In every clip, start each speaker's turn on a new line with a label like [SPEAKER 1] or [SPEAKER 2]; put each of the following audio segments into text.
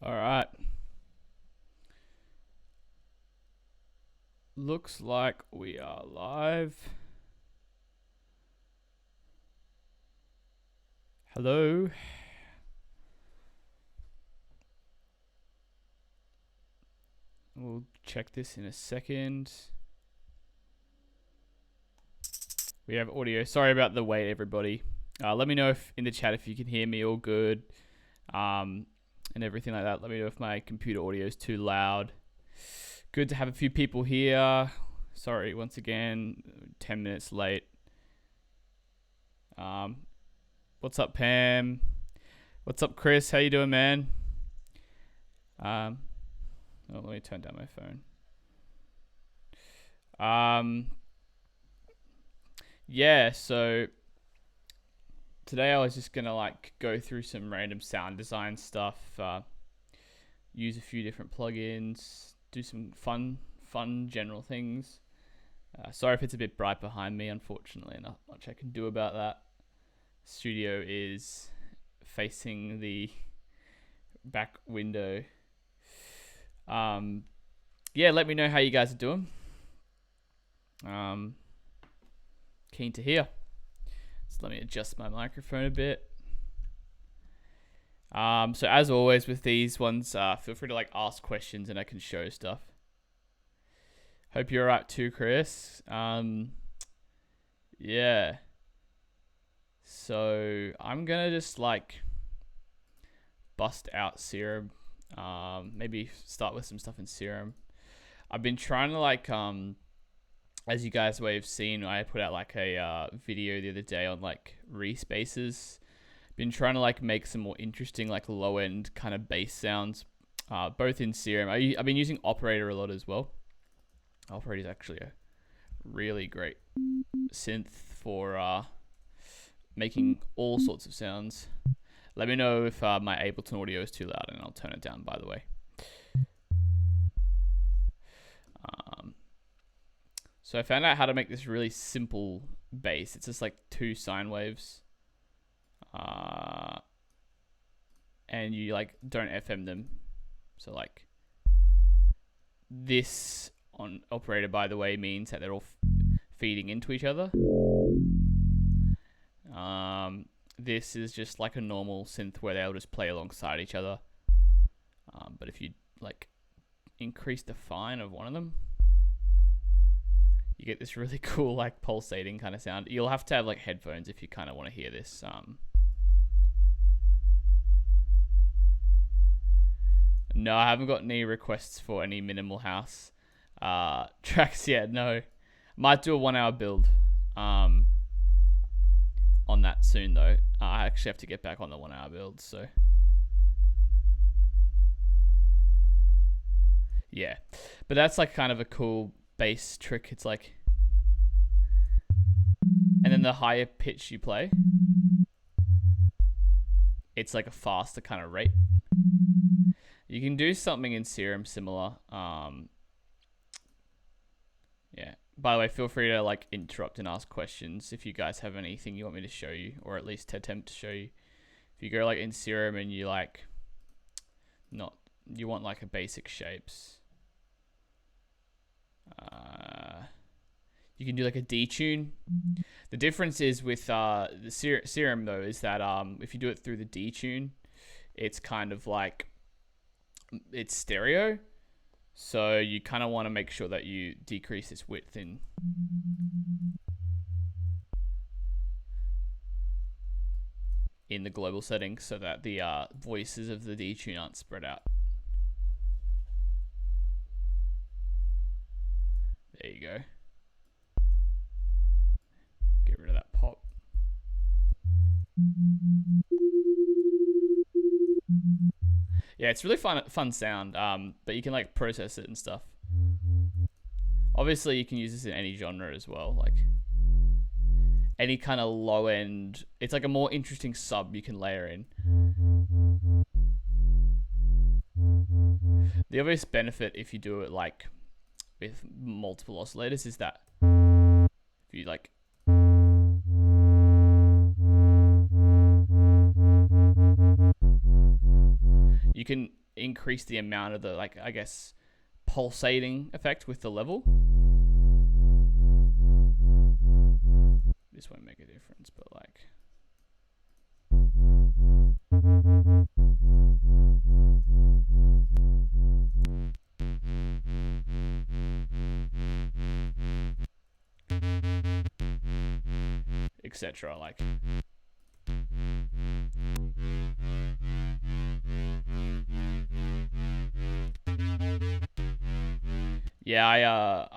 [SPEAKER 1] All right. Looks like we are live. Hello. We'll check this in a second. We have audio. Sorry about the wait, everybody. Let me know if in the chat if you can hear me all good, and everything like that. Let me know if my computer audio is too loud. Good to have a few people here. Sorry, once again, 10 minutes late. What's up, Pam? What's up, Chris? How you doing, man? Oh, let me turn down my phone. Yeah, so today I was just gonna like go through some random sound design stuff, use a few different plugins, do some fun general things. Sorry if it's a bit bright behind me, unfortunately, not much I can do about that. Studio is facing the back window. Yeah, let me know how you guys are doing. Keen to hear. So let me adjust my microphone a bit. So as always with these ones, feel free to like ask questions and I can show stuff. Hope you're alright too, Chris. Yeah. So I'm gonna just like bust out Serum. Maybe start with some stuff in Serum. I've been trying to like as you guys may have seen, I put out like a video the other day on like respaces. Been trying to like make some more interesting like low end kind of bass sounds, both in Serum. I've been using Operator a lot as well. Operator is actually a really great synth for making all sorts of sounds. Let me know if my Ableton audio is too loud and I'll turn it down, by the way. So I found out how to make this really simple bass. It's just like 2 sine waves. And you like don't FM them. So like this on Operator, by the way, means that they're all feeding into each other. This is just like a normal synth where they'll just play alongside each other. But if you like increase the fine of one of them, you get this really cool like pulsating kind of sound. You'll have to have like headphones if you kind of want to hear this. No, I haven't got any requests for any minimal house tracks yet. No, might do a 1 hour build on that soon though. I actually have to get back on the 1 hour build, so yeah. But that's like kind of a cool bass trick. It's like, and then the higher pitch you play, it's like a faster kind of rate. You can do something in Serum similar. Yeah. By the way, feel free to like interrupt and ask questions if you guys have anything you want me to show you, or at least attempt to show you. If you go like in Serum and you like you want like a basic shapes, you can do like a detune. The difference is with the Serum though is that if you do it through the detune, it's kind of like it's stereo. So you kind of want to make sure that you decrease this width in the global settings so that the voices of the detune aren't spread out. There you go. Get rid of that pop. Yeah, it's really fun sound, but you can like process it and stuff. Obviously, you can use this in any genre as well, like any kind of low end. It's like a more interesting sub you can layer in. The obvious benefit if you do it like with multiple oscillators is that if you like you can increase the amount of the, like, I guess, pulsating effect with the level. This won't make a difference, but like, etc. Like, yeah,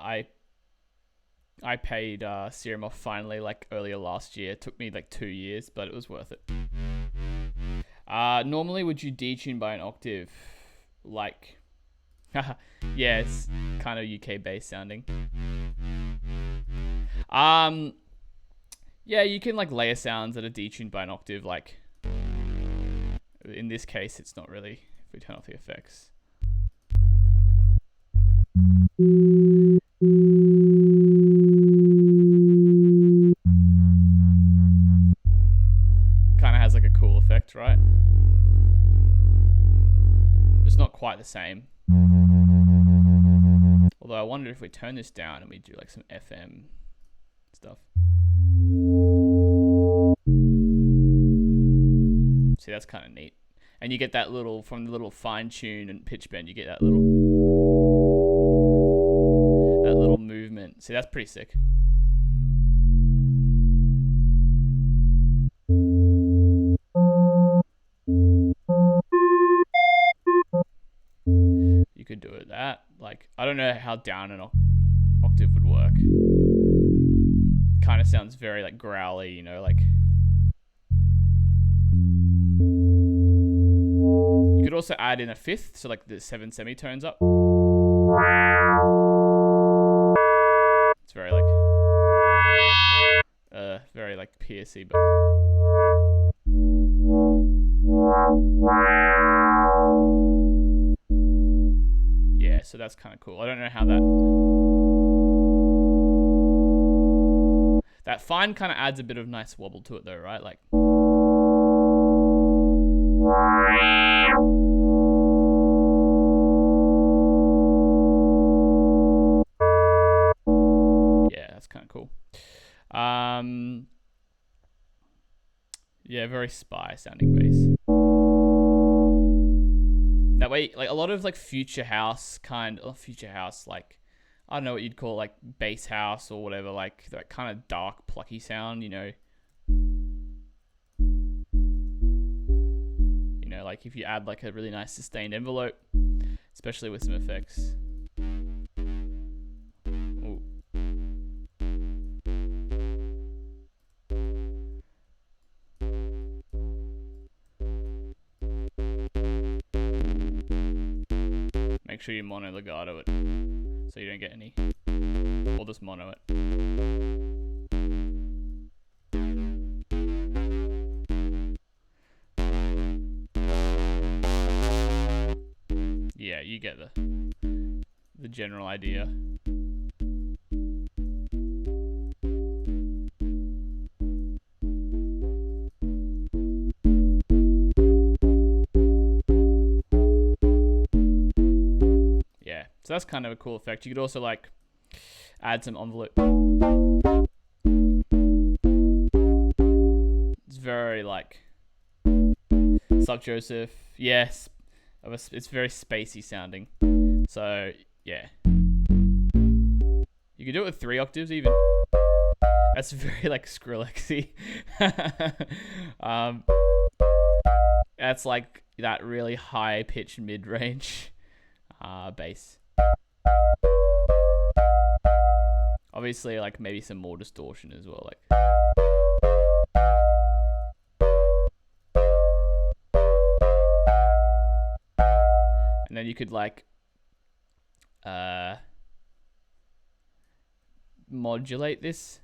[SPEAKER 1] I paid Serum off finally, like earlier last year. It took me like 2 years, but it was worth it. Normally, would you detune by an octave? Like, yeah, it's kind of UK based sounding. Yeah, you can like layer sounds that are detuned by an octave. Like, in this case, it's not really, if we turn off the effects. Kind of has like a cool effect, right? It's not quite the same. Although I wonder if we turn this down and we do like some FM stuff. See, that's kind of neat. And you get that little, from the little fine tune and pitch bend, you get that little movement. See, that's pretty sick. You could do it that. Like, I don't know how down an octave would work. Kind of sounds very like growly, you know, like. You could also add in a fifth, so like the 7 semitones up. It's very like piercy, but yeah, so that's kind of cool. I don't know how that fine kind of adds a bit of nice wobble to it though, right? Like, yeah, that's kind of cool. Yeah, very spy sounding bass. That way, like a lot of like future house, like, I don't know what you'd call like bass house or whatever, like that kind of dark plucky sound, you know. You know, like if you add like a really nice sustained envelope, especially with some effects. Ooh. Make sure you mono legato it so you don't get any, or just mono it. Yeah, you get the general idea. So that's kind of a cool effect. You could also like add some envelope. It's very like Suck Joseph. Yes, it's very spacey sounding. So yeah, you could do it with 3 octaves even. That's very like Skrillexy. That's like that really high pitched mid range bass. Obviously, like maybe some more distortion as well, like. And then you could like modulate this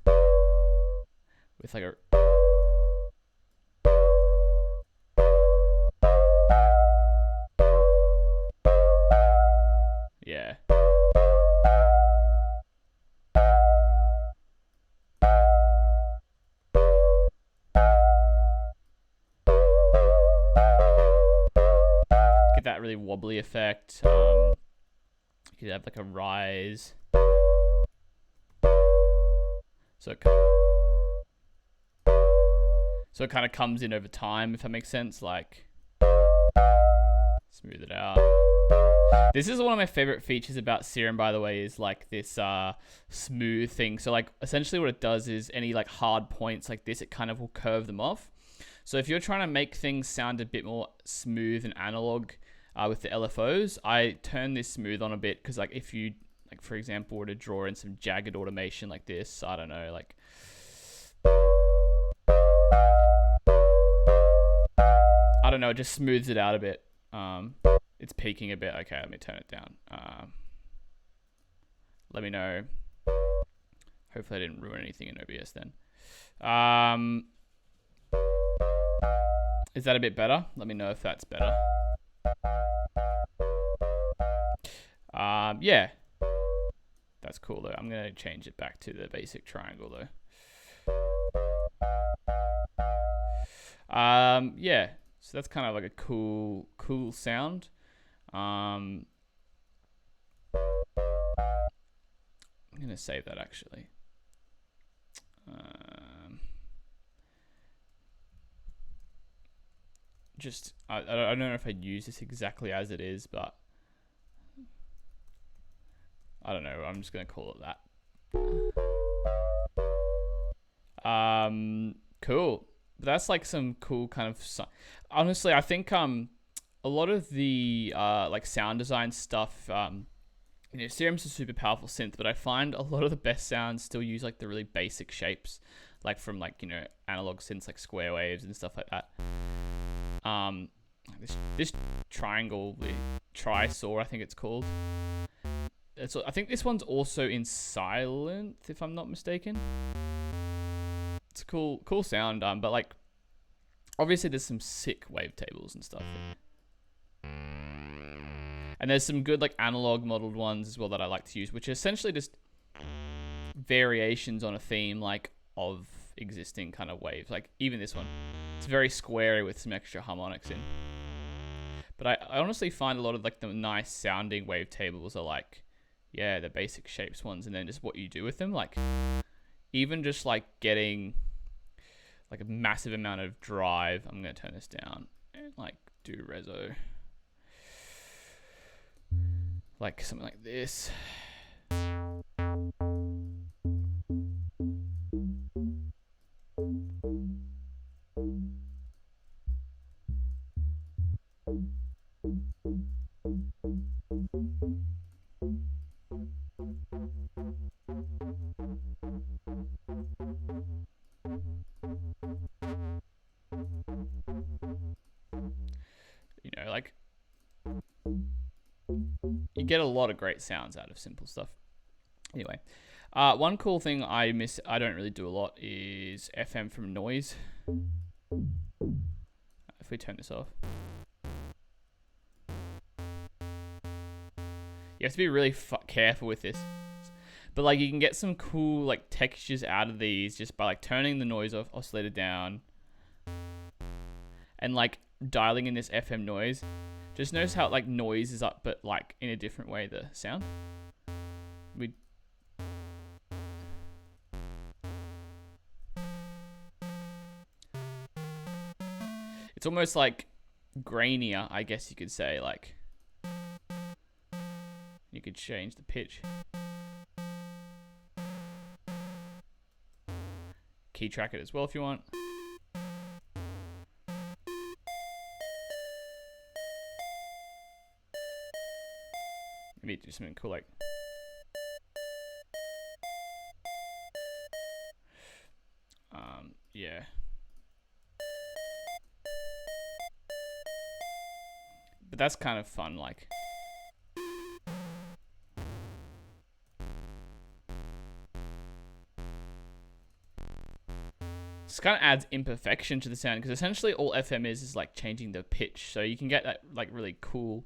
[SPEAKER 1] with like a yeah. really wobbly effect. You could have like a rise. So it kind of comes in over time, if that makes sense. Like, smooth it out. This is one of my favorite features about Serum, by the way, is like this smooth thing. So like essentially what it does is any like hard points like this, it kind of will curve them off. So if you're trying to make things sound a bit more smooth and analog with the LFOs, I turn this smooth on a bit, because like if you, like for example, were to draw in some jagged automation like this, I don't know, like I don't know, it just smooths it out a bit. It's peaking a bit. Okay, let me turn it down. Let me know. Hopefully I didn't ruin anything in OBS then. Is that a bit better? Let me know if that's better. Yeah. That's cool though. I'm going to change it back to the basic triangle though. Yeah. So that's kind of like a cool sound. I'm going to save that actually. I don't know if I'd use this exactly as it is, but I don't know. I'm just going to call it that. Cool. But that's like some cool kind of... Honestly, I think a lot of the like sound design stuff... you know, Serum's a super powerful synth, but I find a lot of the best sounds still use like the really basic shapes, like from like, you know, analog synths like square waves and stuff like that. This triangle, the tri-saw, I think it's called. I think this one's also in silent, if I'm not mistaken. It's a cool sound, but like, obviously there's some sick wavetables and stuff. And there's some good like analog modeled ones as well that I like to use, which are essentially just variations on a theme like of existing kind of waves. Like even this one, it's very squarey with some extra harmonics in. But I honestly find a lot of like the nice sounding wavetables are like, yeah, the basic shapes ones, and then just what you do with them. Like even just like getting like a massive amount of drive. I'm gonna turn this down and like do reso. Like something like this. You know, like you get a lot of great sounds out of simple stuff. Anyway, one cool thing I don't really do a lot is FM from noise. If we turn this off. You have to be really careful with this. But like you can get some cool like textures out of these just by like turning the noise oscillator down and like dialing in this FM noise. Just notice how like noise is up, but like in a different way, the sound. It's almost like grainier, I guess you could say. Like you could change the pitch. Key track it as well if you want. Maybe do something cool like. Yeah. But that's kind of fun, like. This kind of adds imperfection to the sound, because essentially all FM is like changing the pitch, so you can get that like really cool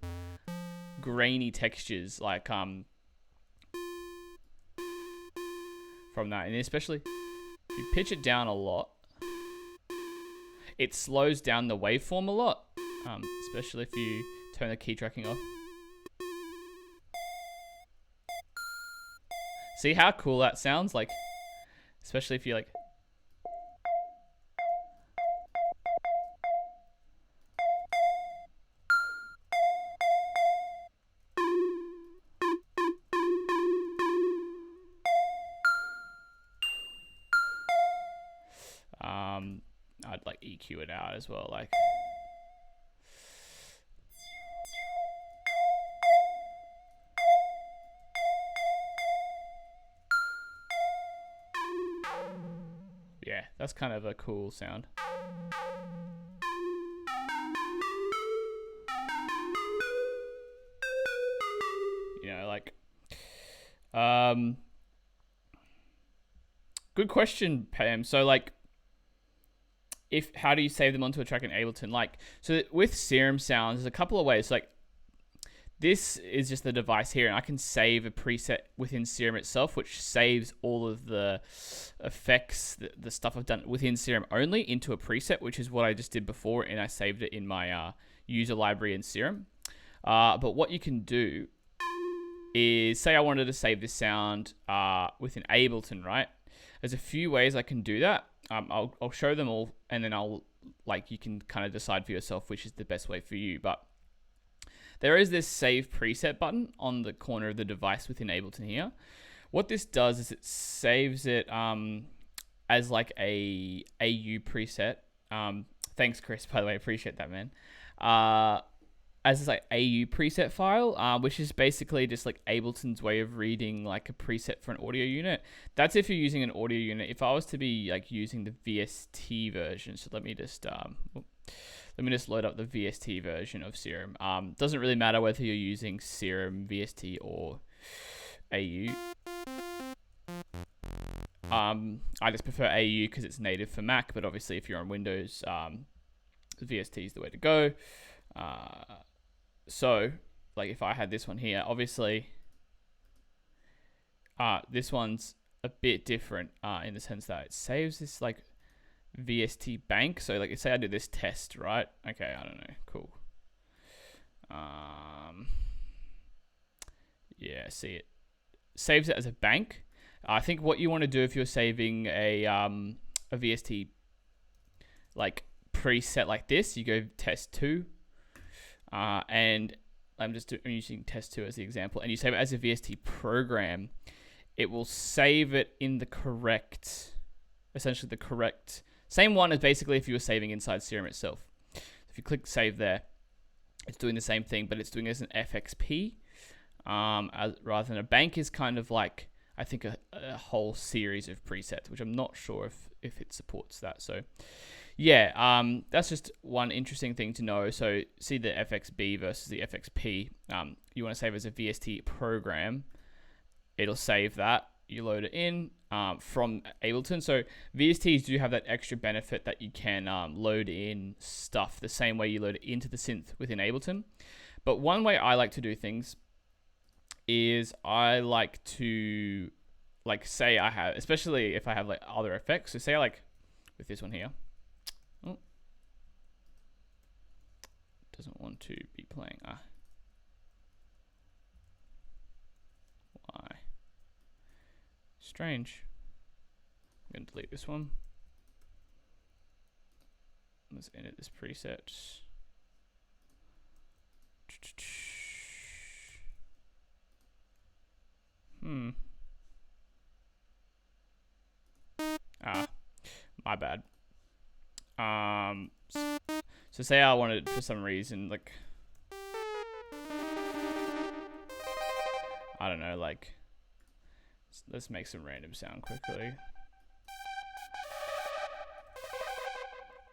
[SPEAKER 1] grainy textures like from that. And especially if you pitch it down a lot, it slows down the waveform a lot, especially if you turn the key tracking off. See how cool that sounds? Like, especially if you like... I'd like EQ it out as well, like... Yeah, that's kind of a cool sound. You know, like... Good question, Pam. So, like... How do you save them onto a track in Ableton? Like, so with Serum sounds, there's a couple of ways. Like, this is just the device here, and I can save a preset within Serum itself, which saves all of the effects, the stuff I've done within Serum only into a preset, which is what I just did before, and I saved it in my user library in Serum. But what you can do is, say I wanted to save this sound within Ableton, right? There's a few ways I can do that. I'll show them all, and then you can kind of decide for yourself which is the best way for you. But there is this save preset button on the corner of the device within Ableton here. What this does is it saves it as like a AU preset. Thanks, Chris, by the way, appreciate that, man. As this like AU preset file, which is basically just like Ableton's way of reading like a preset for an audio unit. That's if you're using an audio unit. If I was to be like using the VST version, so let me just load up the VST version of Serum. Doesn't really matter whether you're using Serum, VST, or AU. I just prefer AU because it's native for Mac, but obviously if you're on Windows, VST is the way to go. So, like if I had this one here, obviously, this one's a bit different in the sense that it saves this like VST bank. So like say I do this test, right? Okay, I don't know, cool. Yeah, see it saves it as a bank. I think what you want to do if you're saving a VST like preset like this, you go test 2. And I'm using test 2 as the example, and you save it as a VST program. It will save it in the correct, essentially the correct, same one as basically if you were saving inside Serum itself. If you click save there, it's doing the same thing, but it's doing it as an FXP, rather than a bank is kind of like, I think a whole series of presets, which I'm not sure if it supports that. So yeah, that's just one interesting thing to know. So see the FXB versus the FXP. You want to save as a VST program. It'll save that. You load it in from Ableton. So VSTs do have that extra benefit that you can load in stuff the same way you load it into the synth within Ableton. But one way I like to do things is I like to, like, say I have, especially if I have like other effects. So say I like with this one here. Doesn't want to be playing. Why? Strange. I'm going to delete this one. Let's edit this preset. My bad. So say I wanted, for some reason, like, I don't know, like, let's make some random sound quickly.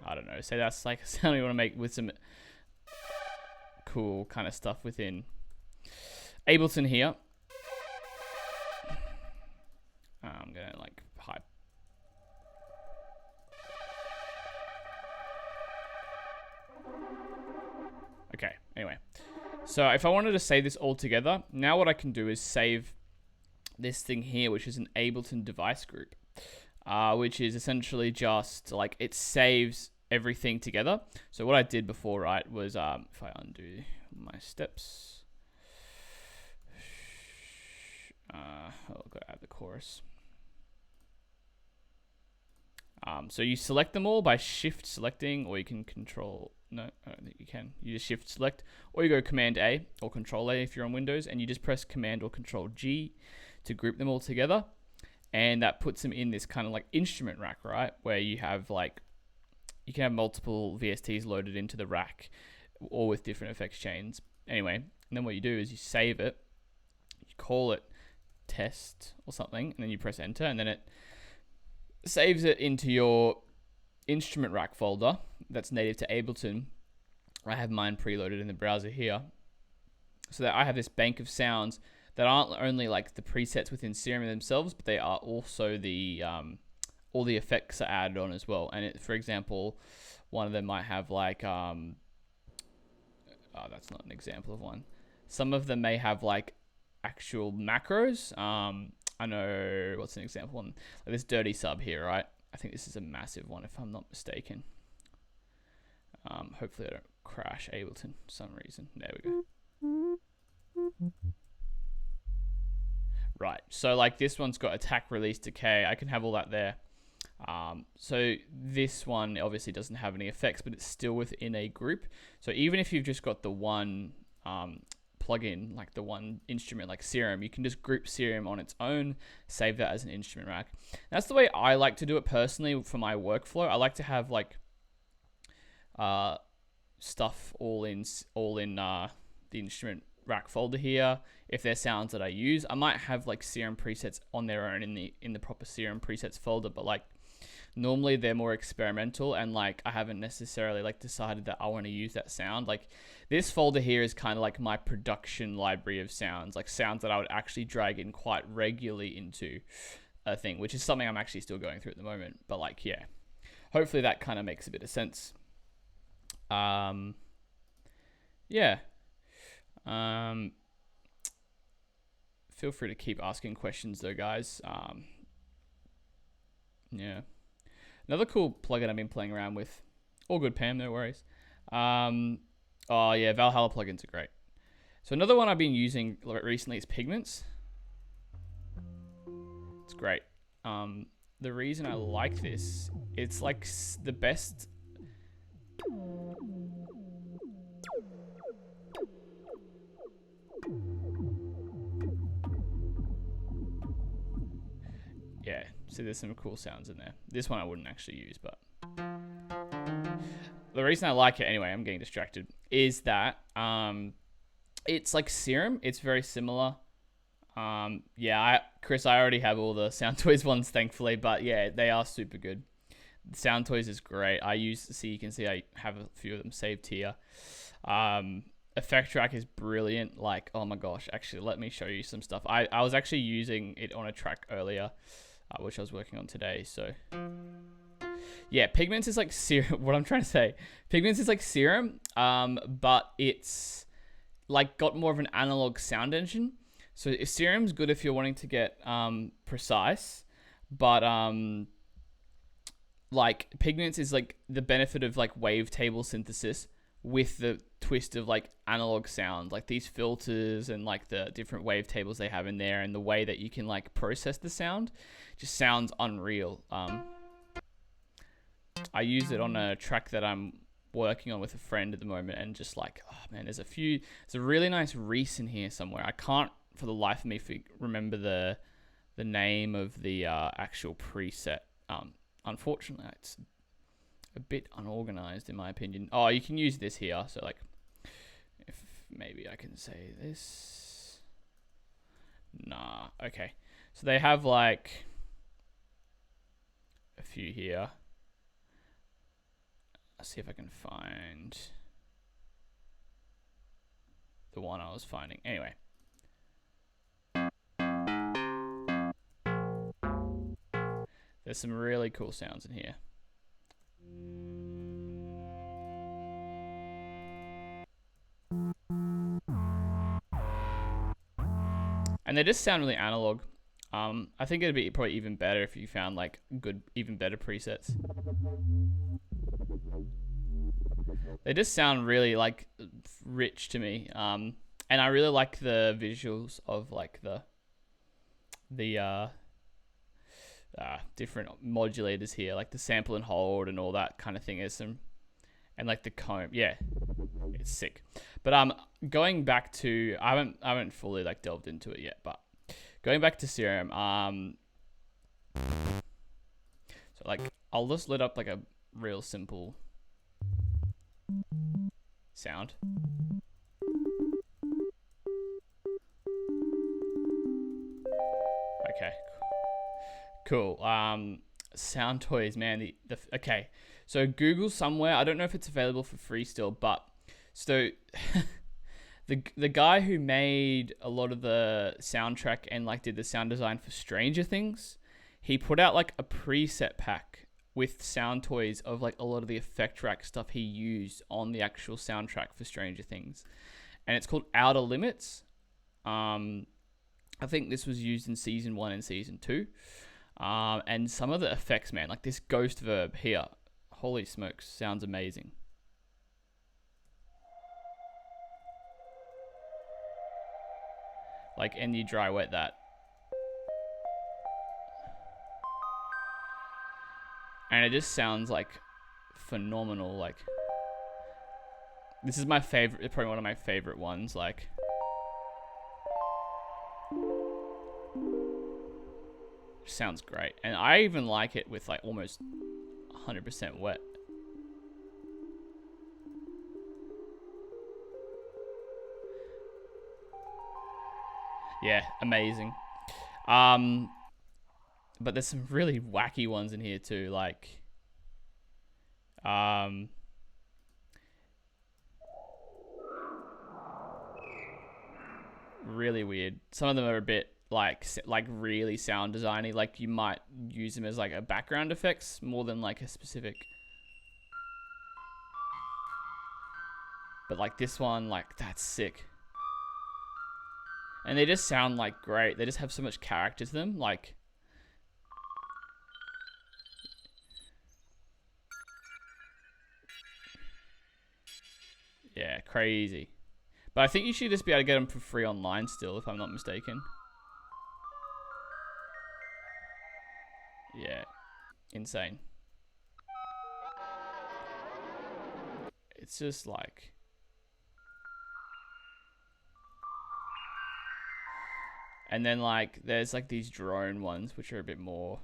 [SPEAKER 1] I don't know, say that's like a sound you want to make with some cool kind of stuff within Ableton here. I'm gonna like hype. Okay, anyway. So if I wanted to save this all together, now what I can do is save this thing here, which is an Ableton device group, which is essentially just like it saves everything together. So what I did before, right, was if I undo my steps, I've got to add the chorus. So you select them all by shift selecting, or you can control, no, I don't think you can. You just shift select, or you go Command A or Control A if you're on Windows, and you just press Command or Control G to group them all together. And that puts them in this kind of like instrument rack, right? Where you have like, you can have multiple VSTs loaded into the rack, all with different effects chains. Anyway, and then what you do is you save it, you call it test or something, and then you press enter, and then it saves it into your instrument rack folder that's native to Ableton. I have mine preloaded in the browser here, so that I have this bank of sounds that aren't only like the presets within Serum themselves, but they are also the all the effects are added on as well. And for example, one of them might have like oh, that's not an example of one. Some of them may have like actual macros. I know, what's an example one? Like this dirty sub here, right? I think this is a massive one if I'm not mistaken. Hopefully I don't crash Ableton for some reason. There we go. Right, so like this one's got attack, release, decay. I can have all that there. So this one obviously doesn't have any effects, but it's still within a group. So even if you've just got the one plugin, like the one instrument like Serum, you can just group Serum on its own, save that as an instrument rack. That's the way I like to do it personally for my workflow. I like to have like stuff all in the instrument rack folder here. If there's sounds that I use, I might have like Serum presets on their own in the proper Serum presets folder, but like normally they're more experimental, and like I haven't necessarily like decided that I want to use that sound. Like this folder here is kind of like my production library of sounds, like sounds that I would actually drag in quite regularly into a thing, which is something I'm actually still going through at the moment. But like, yeah, hopefully that kind of makes a bit of sense. Yeah. Feel free to keep asking questions though, guys. Yeah. Another cool plugin I've been playing around with. All good, Pam, no worries. Oh yeah, Valhalla plugins are great. So another one I've been using recently is Pigments. It's great. The reason I like this, it's like the best. Yeah, so there's some cool sounds in there. This one I wouldn't actually use, but the reason I like it anyway, I'm getting distracted, is that it's like Serum. It's very similar. Yeah, Chris, I already have all the Sound Toys ones, thankfully, but yeah, they are super good. Sound Toys is great. You can see I have a few of them saved here. Effect Track is brilliant. Like, oh my gosh, actually, let me show you some stuff. I was actually using it on a track earlier, which I was working on today. So yeah, Pigments is like Serum. What I'm trying to say, Pigments is like Serum, but it's like got more of an analog sound engine. So Serum's good if you're wanting to get precise, but like Pigments is like the benefit of like wavetable synthesis with the twist of like analog sound, like these filters and like the different wavetables they have in there, and the way that you can like process the sound just sounds unreal. I use it on a track that I'm working on with a friend at the moment, and just like, oh man, there's a really nice Reese in here somewhere. I can't for the life of me remember the name of the actual preset. Unfortunately, it's a bit unorganized in my opinion. Oh, you can use this here. So like, if maybe I can say this. Nah, okay. So they have like a few here. Let's see if I can find the one I was finding. Anyway. There's some really cool sounds in here. And they just sound really analog. I think it'd be probably even better if you found like good, even better presets. They just sound really like rich to me. And I really like the visuals of like the different modulators here, like the sample and hold and all that kind of thing. Is some, and like the comb, yeah, it's sick. But going back to, I haven't fully like delved into it yet, but going back to Serum, so like I'll just let up like a real simple sound. Okay, cool. Sound toys, man. Okay, so Google somewhere. I don't know if it's available for free still, but so the guy who made a lot of the soundtrack and like did the sound design for Stranger Things, he put out like a preset pack with sound toys of like a lot of the effect track stuff he used on the actual soundtrack for Stranger Things, and it's called Outer Limits. I think this was used in season 1 and season 2. And some of the effects, man, like this ghost verb here, holy smokes, sounds amazing. Like, and you dry wet that. And it just sounds like phenomenal. Like, this is my favorite, probably one of my favorite ones. Like, sounds great. And I even like it with like almost 100% wet. Yeah, amazing. But there's some really wacky ones in here too, like really weird. Some of them are a bit like really sound designy, like you might use them as like a background effects more than like a specific. But like this one, like that's sick. And they just sound like great. They just have so much character to them, like yeah, crazy. But I think you should just be able to get them for free online still, if I'm not mistaken. Yeah, insane. It's just like, and then like there's like these drone ones which are a bit more.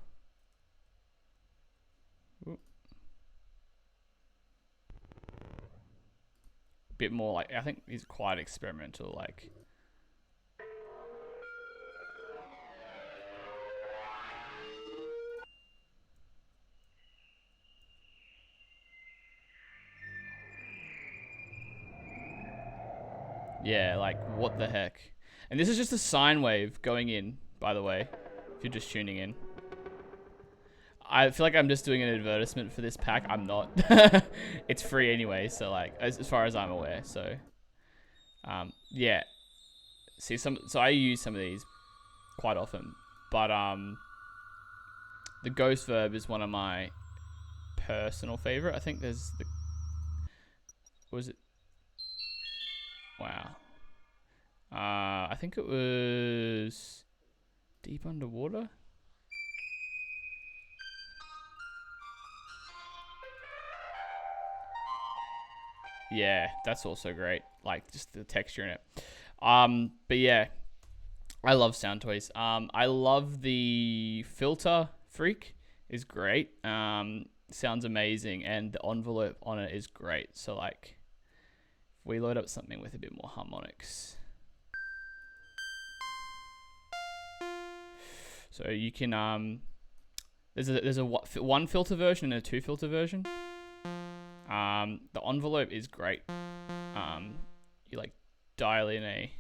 [SPEAKER 1] Bit more like, I think he's quite experimental, like yeah, like what the heck. And this is just a sine wave going in, by the way, if you're just tuning in. I feel like I'm just doing an advertisement for this pack. I'm not. It's free anyway, so like as far as I'm aware. So yeah. See, so I use some of these quite often, but the ghost verb is one of my personal favorite. I think there's the, what was it? Wow. I think it was Deep Underwater. Yeah, that's also great. Like just the texture in it. But yeah, I love sound toys. I love the filter freak is great. Sounds amazing, and the envelope on it is great. So like, if we load up something with a bit more harmonics, so you can there's a one filter version and a 2 filter version. The envelope is great. You like dial in a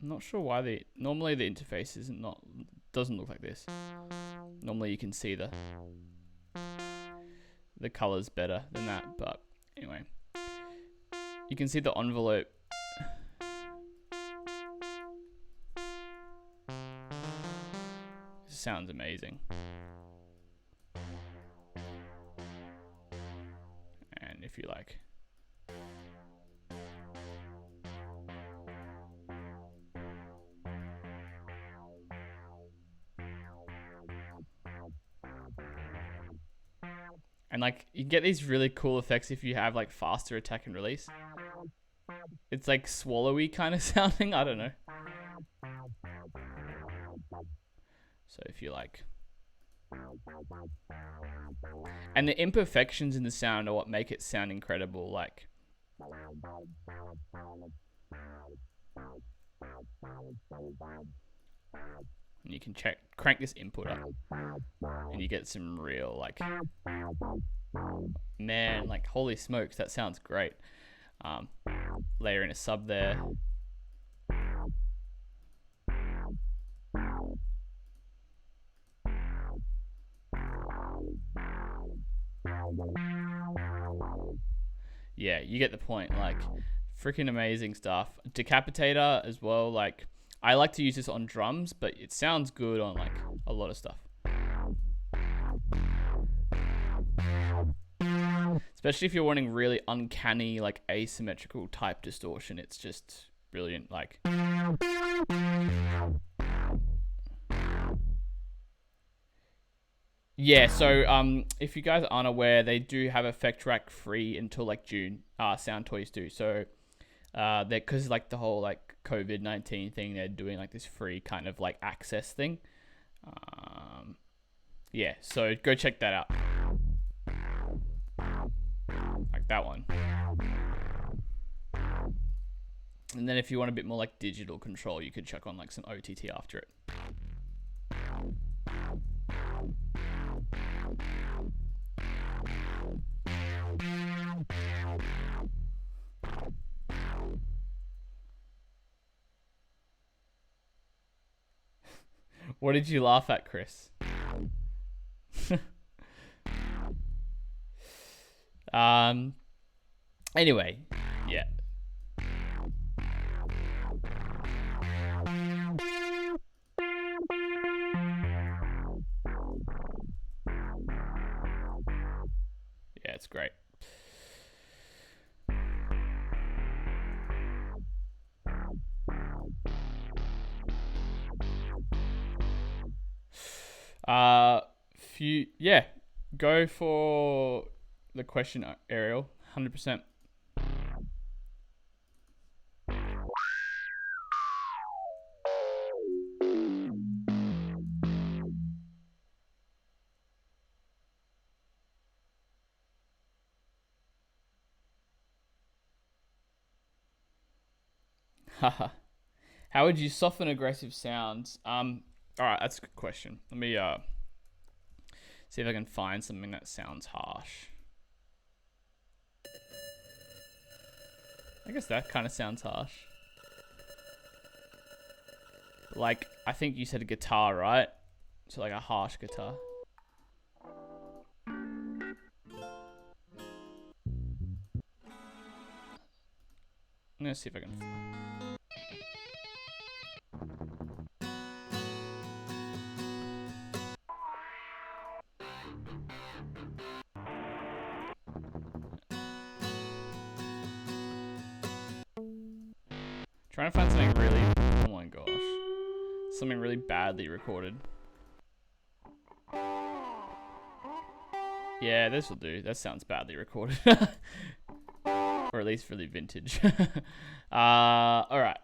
[SPEAKER 1] I'm not sure why normally the interface doesn't look like this. Normally you can see the colors better than that, but anyway. you can see the envelope. This sounds amazing. And if you like. And like, you get these really cool effects if you have like faster attack and release. It's like swallowy kind of sounding. I don't know. So if you like. And the imperfections in the sound are what make it sound incredible. Like. And you can crank this input up. And you get some real like. Man, like holy smokes, that sounds great. Layer in a sub there. Yeah, you get the point. Like, freaking amazing stuff. Decapitator as well. Like, I like to use this on drums, but it sounds good on like a lot of stuff. Especially if you're wanting really uncanny, like asymmetrical type distortion. It's just brilliant. Like. Yeah, so if you guys aren't aware, they do have Effect Rack free until like June. Sound Toys do. So because like the whole like COVID-19 thing, they're doing like this free kind of like access thing. Yeah, so go check that out. Like that one. And then if you want a bit more like digital control, you could check on like some OTT after it. What did you laugh at, Chris? Anyway, yeah. Yeah, it's great. Yeah, go for the question, Ariel. 100%. Haha. How would you soften aggressive sounds? All right, that's a good question. Let me see if I can find something that sounds harsh. I guess that kind of sounds harsh. Like, I think you said a guitar, right? So like a harsh guitar. I'm gonna see if I can. Trying to find something really, oh my gosh, something really badly recorded. Yeah, this will do. That sounds badly recorded. Or at least really vintage. Alright.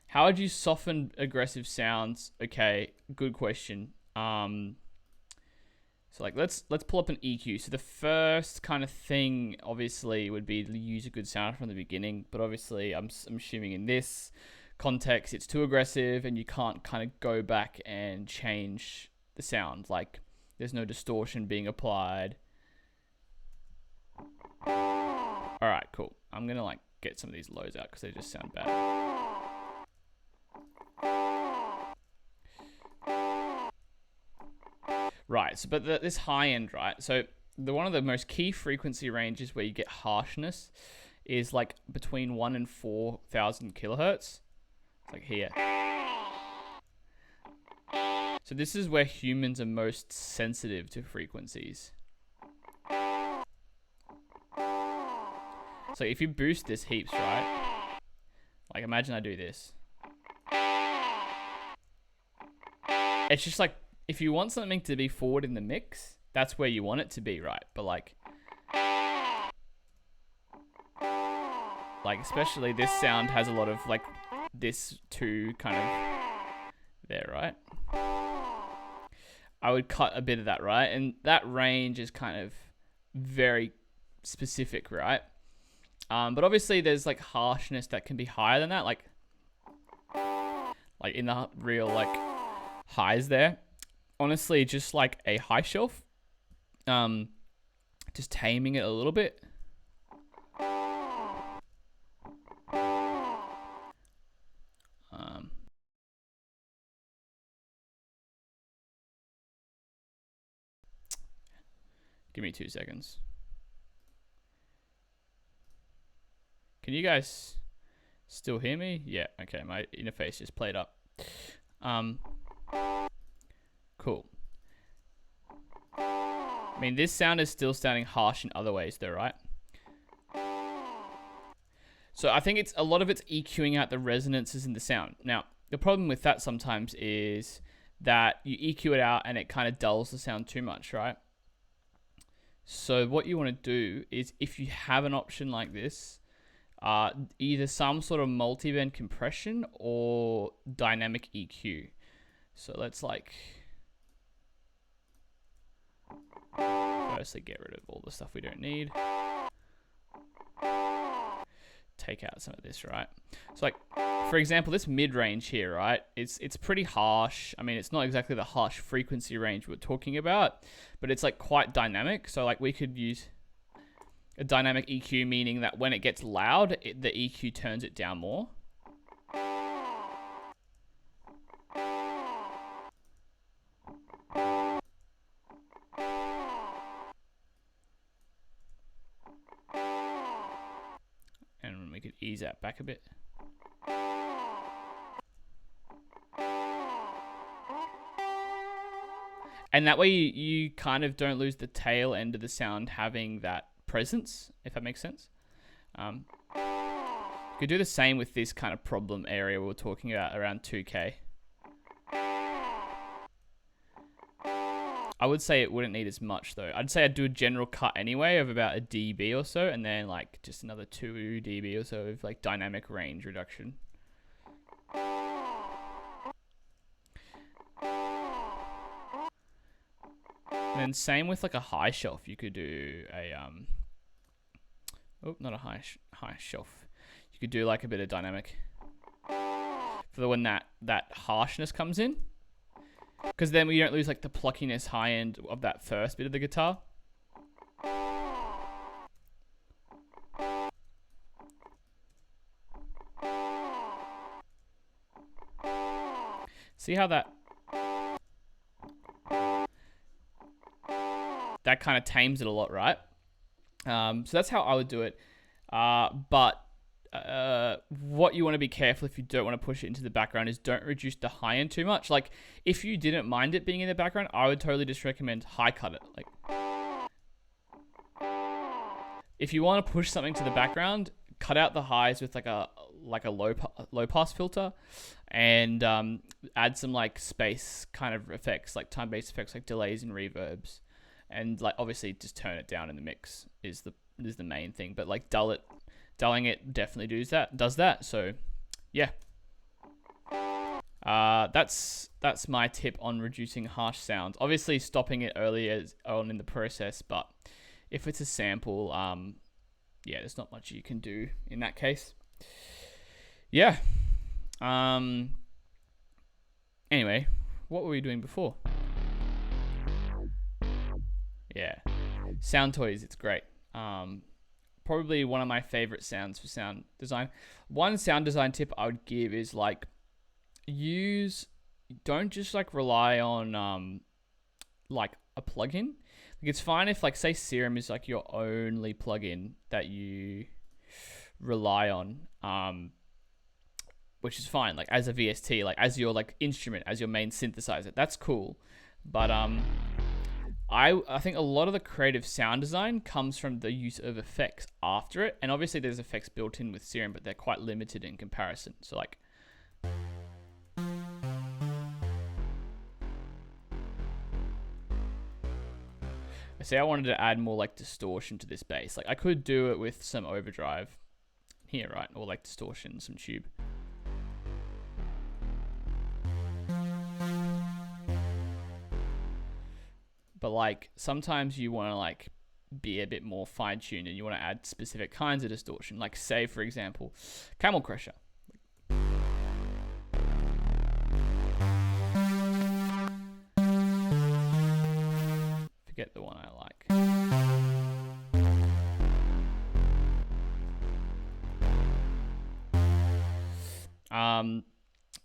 [SPEAKER 1] How would you soften aggressive sounds? Okay, good question. So like let's pull up an EQ. So the first kind of thing obviously would be to use a good sound from the beginning, but obviously I'm assuming in this context it's too aggressive and you can't kind of go back and change the sound. Like there's no distortion being applied. Alright, cool. I'm gonna like get some of these lows out because they just sound bad. Right, so but this high end, right? So one of the most key frequency ranges where you get harshness is like between 1 and 4,000 kilohertz. It's like here. So this is where humans are most sensitive to frequencies. So if you boost this heaps, right? Like imagine I do this. It's just like, if you want something to be forward in the mix, that's where you want it to be, right? But like especially this sound has a lot of like this too kind of there, right? I would cut a bit of that, right? And that range is kind of very specific, right? But obviously there's like harshness that can be higher than that, like in the real like highs there. Honestly, just like a high shelf, just taming it a little bit. Give me 2 seconds. Can you guys still hear me? Yeah, okay, my interface just played up. Cool. I mean, this sound is still sounding harsh in other ways though, right? So I think it's a lot of it's EQing out the resonances in the sound. Now, the problem with that sometimes is that you EQ it out and it kind of dulls the sound too much, right? So what you want to do is, if you have an option like this, either some sort of multi-band compression or dynamic EQ. So let's like firstly get rid of all the stuff we don't need. Take out some of this, right? So like, for example, this mid-range here, right? It's pretty harsh. I mean, it's not exactly the harsh frequency range we're talking about, but it's like quite dynamic. So like we could use a dynamic EQ, meaning that when it gets loud, the EQ turns it down more. And we could ease that back a bit. And that way you kind of don't lose the tail end of the sound having that presence, if that makes sense. You could do the same with this kind of problem area we were talking about around 2K. I would say it wouldn't need as much though. I'd say I'd do a general cut anyway of about a dB or so, and then like just another 2 dB or so of like dynamic range reduction. And then same with like a high shelf. You could do a not a high shelf. You could do like a bit of dynamic for when that harshness comes in, because then we don't lose like the pluckiness high end of that first bit of the guitar. See how that kind of tames it a lot, right? So that's how I would do it. But what you want to be careful if you don't want to push it into the background is don't reduce the high end too much. Like if you didn't mind it being in the background, I would totally just recommend high cut it. Like if you want to push something to the background, cut out the highs with like a low pass filter, and add some like space kind of effects, like time based effects like delays and reverbs. And like obviously just turn it down in the mix is the main thing, but like dulling it definitely does that. So yeah, that's my tip on reducing harsh sounds. Obviously stopping it earlier on in the process, but if it's a sample, yeah, there's not much you can do in that case. Yeah. Anyway, what were we doing before? Yeah, Sound Toys, it's great. Probably one of my favorite sounds for sound design. One sound design tip I would give is like don't just like rely on like a plugin. Like it's fine if like say Serum is like your only plugin that you rely on, which is fine. Like as a VST, like as your like instrument, as your main synthesizer, that's cool. But I think a lot of the creative sound design comes from the use of effects after it, and obviously there's effects built in with Serum, but they're quite limited in comparison. So like, say I wanted to add more like distortion to this bass. Like I could do it with some overdrive here, right? Or like distortion, some tube. But like sometimes you want to like be a bit more fine-tuned and you want to add specific kinds of distortion. Like say for example, Camel Crusher. Forget the one I like.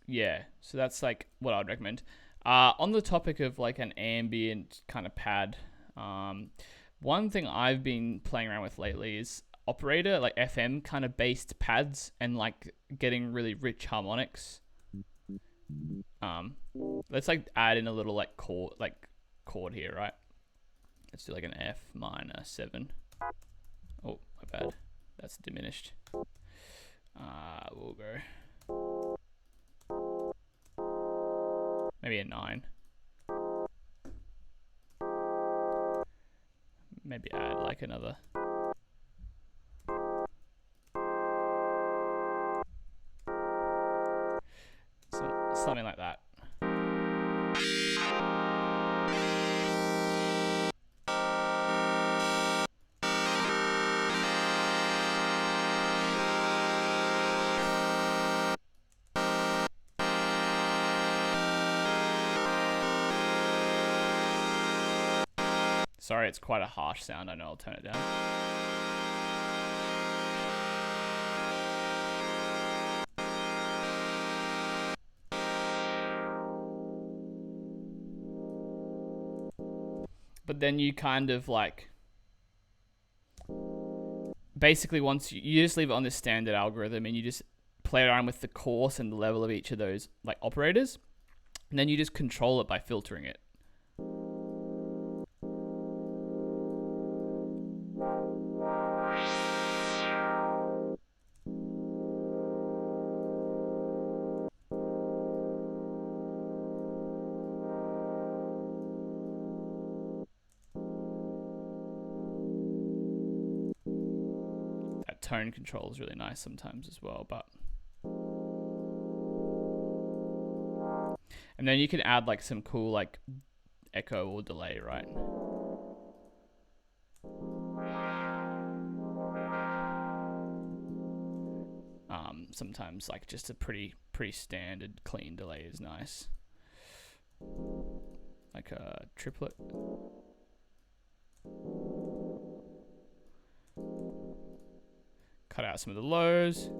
[SPEAKER 1] Yeah, so that's like what I would recommend. On the topic of like an ambient kind of pad, one thing I've been playing around with lately is operator, like FM kind of based pads, and like getting really rich harmonics. Let's like add in a little like chord here, right? Let's do like an F minor 7. Oh, my bad. That's diminished. We'll go maybe a 9. Maybe add like another. Something like that. Sorry, it's quite a harsh sound. I know, I'll turn it down. But then you kind of like, basically once you just leave it on this standard algorithm and you just play around with the coarse and the level of each of those like operators, and then you just control it by filtering it. Tone control is really nice sometimes as well, but and then you can add like some cool like echo or delay, right? Sometimes like just a pretty standard clean delay is nice, like a triplet. Cut out some of the lows.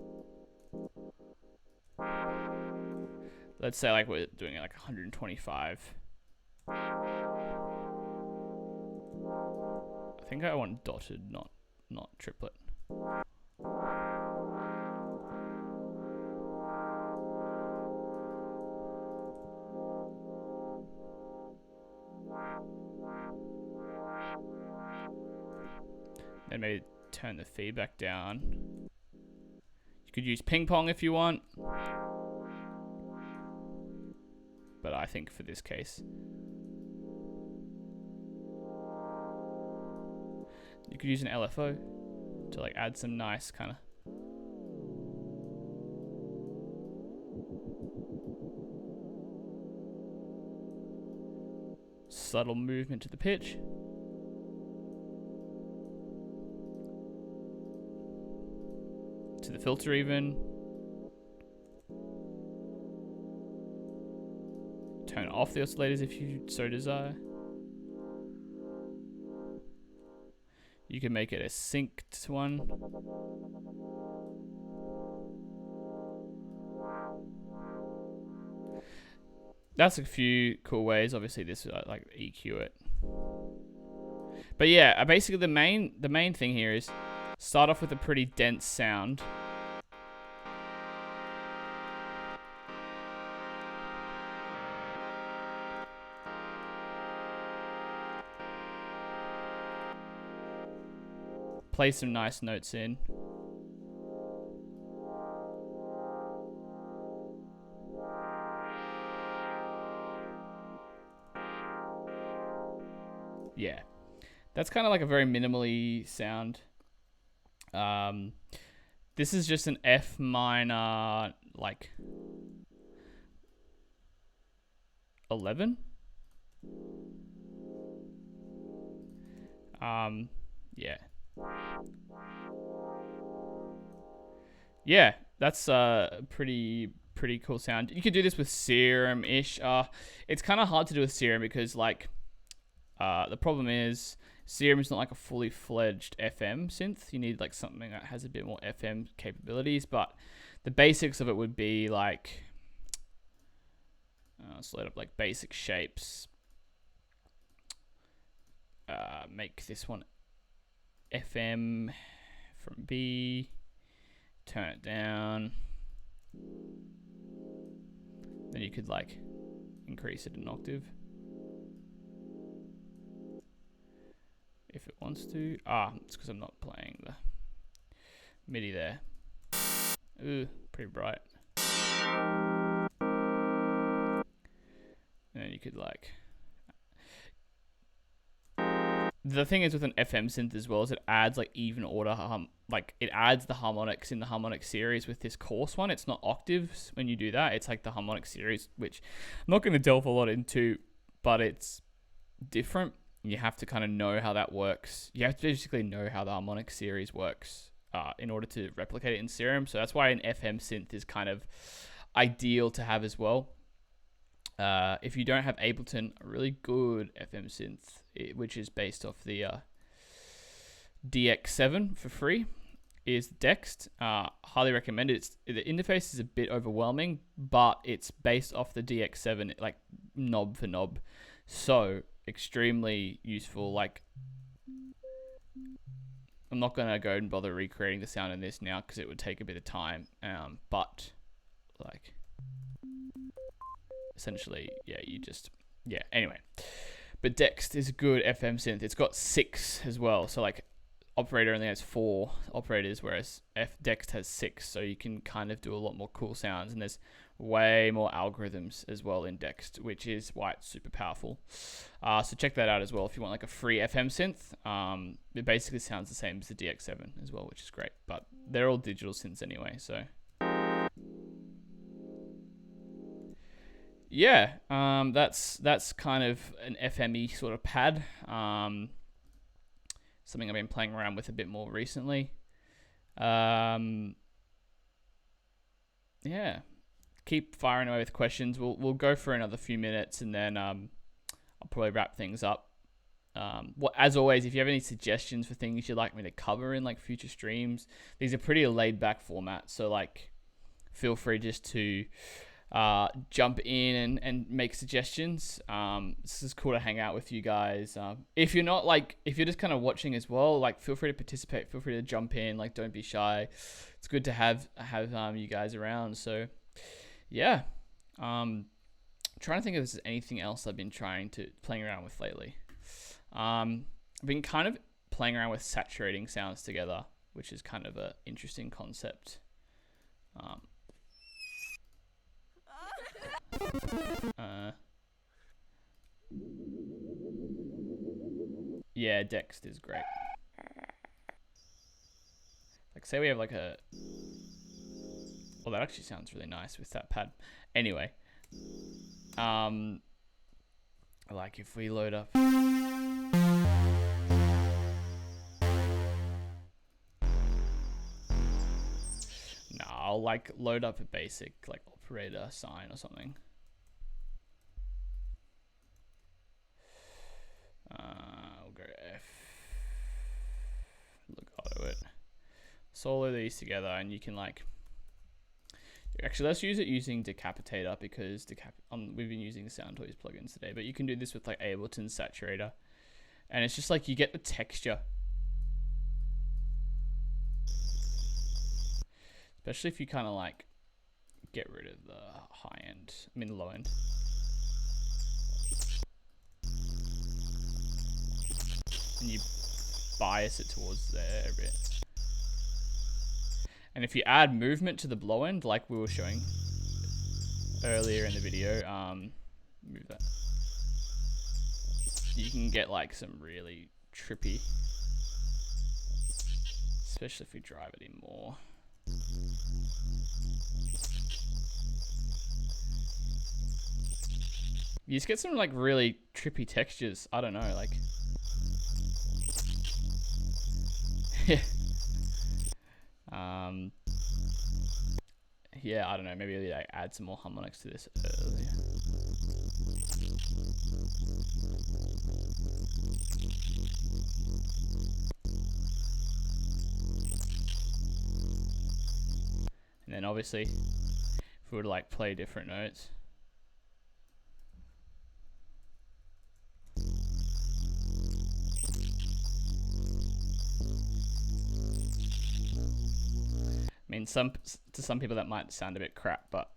[SPEAKER 1] Let's say like we're doing it like 125. I think I want dotted, not triplet. And maybe turn the feedback down. You could use ping pong if you want, but I think for this case you could use an LFO to like add some nice kind of subtle movement to the pitch. To the filter even. Turn off the oscillators if you so desire. You can make it a synced one. That's a few cool ways. Obviously this like EQ it. But yeah, basically the main thing here is Start off with a pretty dense sound. Play some nice notes in. Yeah, that's kind of like a very minimally sound. This is just an F minor, like 11. Yeah. Yeah, that's a pretty cool sound. You could do this with Serum-ish. It's kind of hard to do with Serum because like the problem is Serum is not like a fully fledged FM synth. You need like something that has a bit more FM capabilities, but the basics of it would be like let's load up like basic shapes. Make this one FM from B. Turn it down. Then you could like increase it an octave if it wants to. It's because I'm not playing the MIDI there. Ooh, pretty bright. And then you could like. The thing is with an FM synth as well is it adds like even order, like it adds the harmonics in the harmonic series with this coarse one. It's not octaves when you do that. It's like the harmonic series, which I'm not going to delve a lot into, but it's different. You have to kind of know how that works. You have to basically know how the harmonic series works in order to replicate it in Serum. So that's why an FM synth is kind of ideal to have as well. If you don't have Ableton, a really good FM synth, which is based off the DX7 for free, is Dext. Highly recommend it. The interface is a bit overwhelming, but it's based off the DX7, like knob for knob. So extremely useful. Like, I'm not going to go and bother recreating the sound in this now because it would take a bit of time. But like, essentially, anyway. But Dext is a good FM synth. It's got 6 as well. So like Operator only has 4 operators, whereas Dext has 6. So you can kind of do a lot more cool sounds. And there's way more algorithms as well in Dext, which is why it's super powerful. So check that out as well if you want like a free FM synth. It basically sounds the same as the DX7 as well, which is great. But they're all digital synths anyway, so... Yeah, that's kind of an FME sort of pad. Something I've been playing around with a bit more recently. Yeah, keep firing away with questions. We'll go for another few minutes and then I'll probably wrap things up. As always, if you have any suggestions for things you'd like me to cover in like future streams, these are pretty laid back format, so like feel free just to jump in and make suggestions. This is cool to hang out with you guys. If you're not like, if you're just kind of watching as well, like feel free to participate, feel free to jump in, like don't be shy. It's good to have you guys around. So yeah, trying to think if there's anything else I've been playing around with lately. I've been kind of playing around with saturating sounds together, which is kind of an interesting concept. Yeah, Dext is great. Like, say we have like a... Well, that actually sounds really nice with that pad. Anyway, like if we load up... No, I'll like load up a basic like operator sign or something. We'll go F. Look auto it. Solo these together, and you can like. Actually, let's use it using Decapitator because we've been using the Sound Toys plugins today, but you can do this with like Ableton Saturator, and it's just like you get the texture. especially if you kind of like get rid of the high end, I mean the low end. And you bias it towards there a bit. And if you add movement to the low end, like we were showing earlier in the video, move that. You can get like some really trippy, especially if you drive it in more. You just get some like really trippy textures. I don't know, like. Yeah, I don't know. Maybe I add some more harmonics to this earlier. And then obviously, if we were to like play different notes. I mean, to some people that might sound a bit crap, but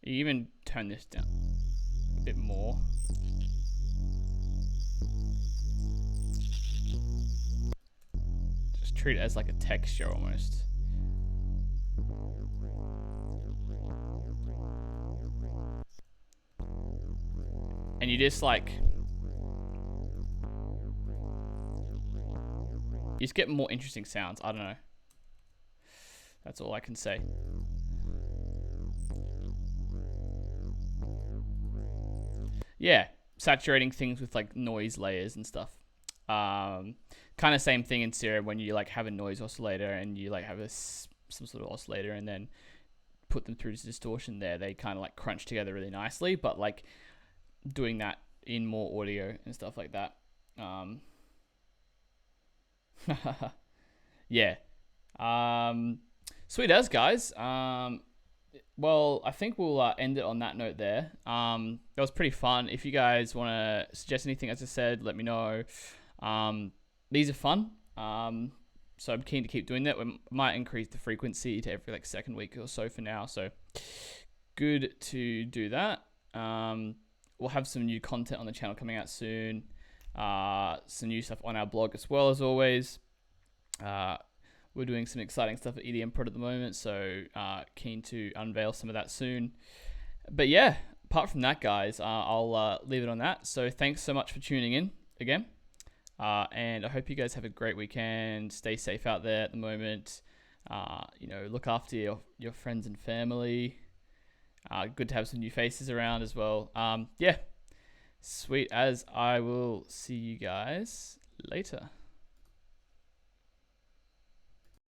[SPEAKER 1] you even turn this down a bit more. Just treat it as like a texture almost. And you just like, you just get more interesting sounds. I don't know. That's all I can say. Yeah, saturating things with like noise layers and stuff. Kind of same thing in Serum when you like have a noise oscillator and you like have some sort of oscillator and then put them through distortion there. They kind of like crunch together really nicely, but like doing that in more audio and stuff like that. Yeah. Sweet as, guys. Well, I think we'll end it on that note there. That was pretty fun. If you guys want to suggest anything, as I said, let me know. These are fun. So I'm keen to keep doing that. We might increase the frequency to every like second week or so for now. So good to do that. We'll have some new content on the channel coming out soon. Some new stuff on our blog as well, as always. We're doing some exciting stuff at EDMProd at the moment, so keen to unveil some of that soon. But yeah, apart from that, guys, I'll leave it on that. So thanks so much for tuning in again. And I hope you guys have a great weekend. Stay safe out there at the moment. Look after your friends and family. Good to have some new faces around as well. Yeah, sweet as. I will see you guys later.